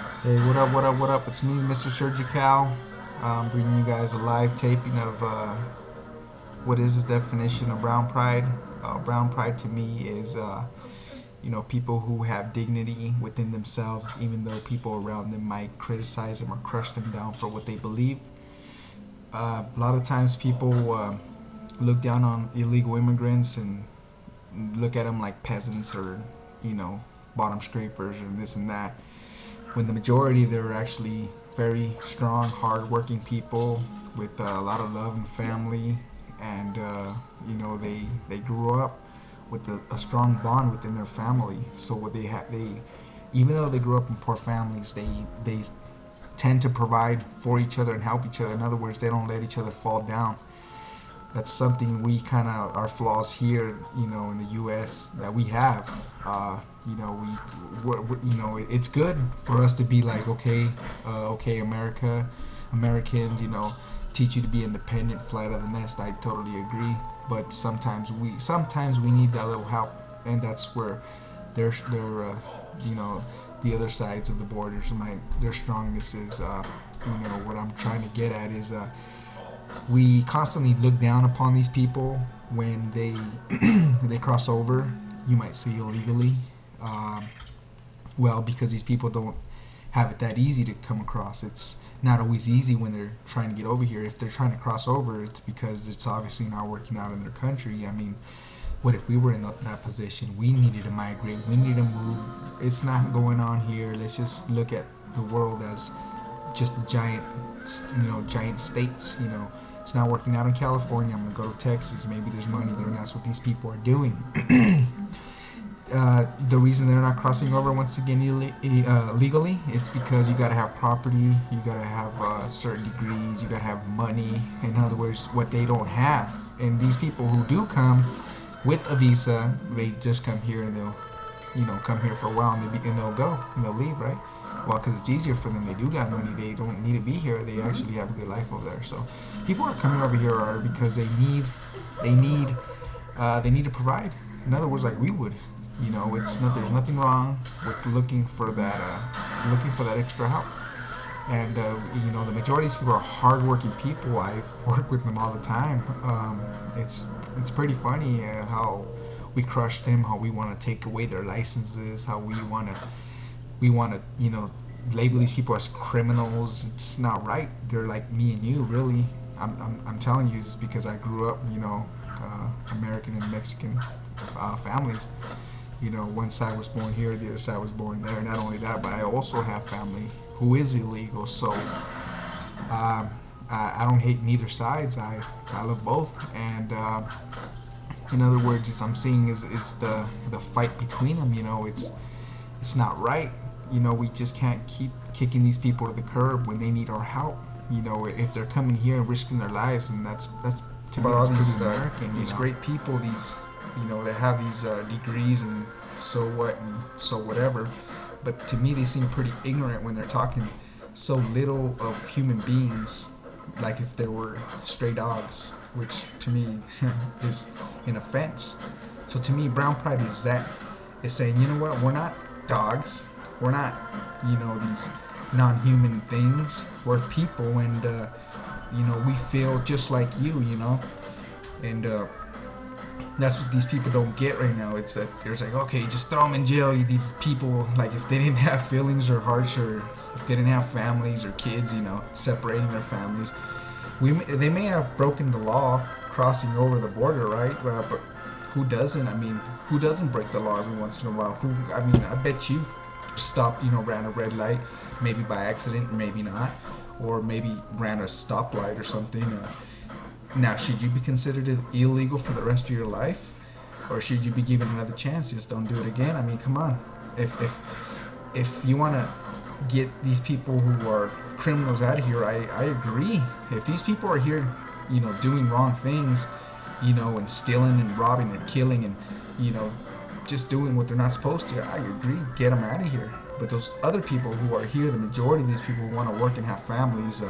Hey, what up, what up, what up? It's me, Mr. Surgical, bringing you guys a live taping of what is the definition of brown pride. Brown pride to me is, people who have dignity within themselves, even though people around them might criticize them or crush them down for what they believe. A lot of times people look down on illegal immigrants and look at them like peasants or, you know, bottom scrapers and this and that, when the majority they're actually very strong, hard-working people with a lot of love and family, and they grew up with a strong bond within their family. So what they even though they grew up in poor families, they tend to provide for each other and help each other. In other words, they don't let each other fall down. That's something we kind of, our flaws here, in the U.S. that we have. It's good for us to be like, okay, Americans, teach you to be independent, fly out of the nest. I totally agree. But sometimes we need that little help, and that's where their the other sides of the borders, their strongness is. What I'm trying to get at is, we constantly look down upon these people when they they cross over. You might say illegally. Because these people don't have it that easy to come across. It's not always easy when they're trying to get over here. If they're trying to cross over, it's because it's obviously not working out in their country. I mean, what if we were in that position? We needed to migrate. We need to move. It's not going on here. Let's just look at the world as just giant states. It's not working out in California. I'm gonna go to Texas. Maybe there's money there, and that's what these people are doing. The reason they're not crossing over once again legally, it's because you gotta have property, you gotta have certain degrees, you gotta have money. In other words, what they don't have. And these people who do come with a visa, they just come here and they'll, come here for a while and they'll go and they'll leave, right? Well, because it's easier for them. They do got money. They don't need to be here. They actually have a good life over there. So people are coming over here are because they need to provide. In other words, like we would. There's nothing wrong with looking for that extra help. And the majority of these people are hardworking people. I work with them all the time. It's pretty funny how we crush them, how we want to take away their licenses, how we want to label these people as criminals. It's not right. They're like me and you, really. I'm telling you this because I grew up, American and Mexican families. One side was born here, the other side was born there. Not only that, but I also have family who is illegal. So I don't hate neither sides. I love both. And in other words, as I'm seeing is the fight between them. It's not right. We just can't keep kicking these people to the curb when they need our help. If they're coming here and risking their lives, and that's to me, that's pretty American. These great people, they have these degrees and so what and so whatever. But to me, they seem pretty ignorant when they're talking so little of human beings, like if they were stray dogs, which to me is an offense. So to me, brown pride is that. It's saying, you know what, we're not dogs. We're not, these non-human things. We're people, and we feel just like you, and that's what these people don't get right now. It's that there's like, okay, just throw them in jail. These people, like, if they didn't have feelings or hearts, or if they didn't have families or kids, separating their families, they may have broken the law crossing over the border, right? But who doesn't? I mean, who doesn't break the law every once in a while? I bet you've stopped, ran a red light, maybe by accident, maybe not, or maybe ran a stoplight or something. Now, should you be considered illegal for the rest of your life, or should you be given another chance? Just don't do it again. I mean, come on. If you want to get these people who are criminals out of here, I agree. If these people are here, doing wrong things, and stealing and robbing and killing and, just doing what they're not supposed to, I agree. Get them out of here. But those other people who are here, the majority of these people who want to work and have families,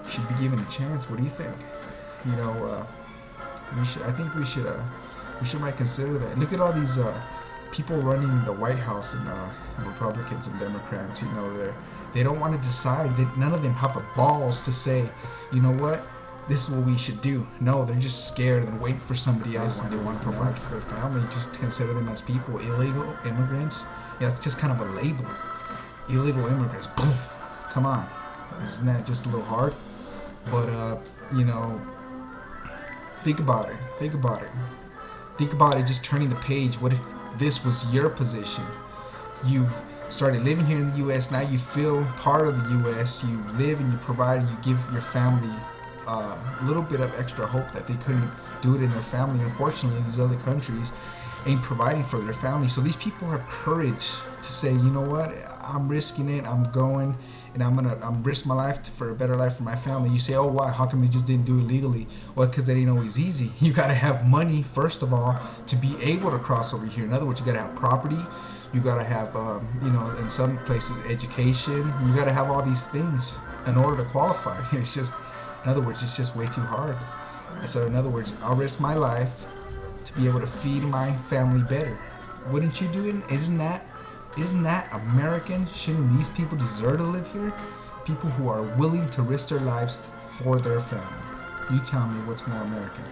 should be given a chance. What do you think? I think we should might consider that. Look at all these people running the White House and Republicans and Democrats, you know, they don't want to decide. None of them have the balls to say, you know what, this is what we should do. No, they're just scared and wait for somebody else, and they want to provide for their family. Just consider them as people. Illegal immigrants, yeah, it's just kind of a label. Illegal immigrants, poof, come on, isn't that just a little hard? But you know, think about it. Think about it. Just turning the page. What if this was your position? You've started living here in the U.S. Now you feel part of the U.S. You live and you provide. You give your family a little bit of extra hope that they couldn't do it in their family. Unfortunately, these other countries ain't providing for their family. So these people have courage to say, you know what, I'm risking it. I'm going, and I'm risk my life for a better life for my family. You say, oh, why? How come they just didn't do it legally? Well, because it ain't always easy. You gotta have money first of all to be able to cross over here. In other words, you gotta have property. You gotta have, you know, in some places, education. You gotta have all these things in order to qualify. It's just, in other words, it's just way too hard. And so, in other words, I'll risk my life to be able to feed my family better. Wouldn't you do it? Isn't that American? Shouldn't these people deserve to live here? People who are willing to risk their lives for their family. You tell me what's more American.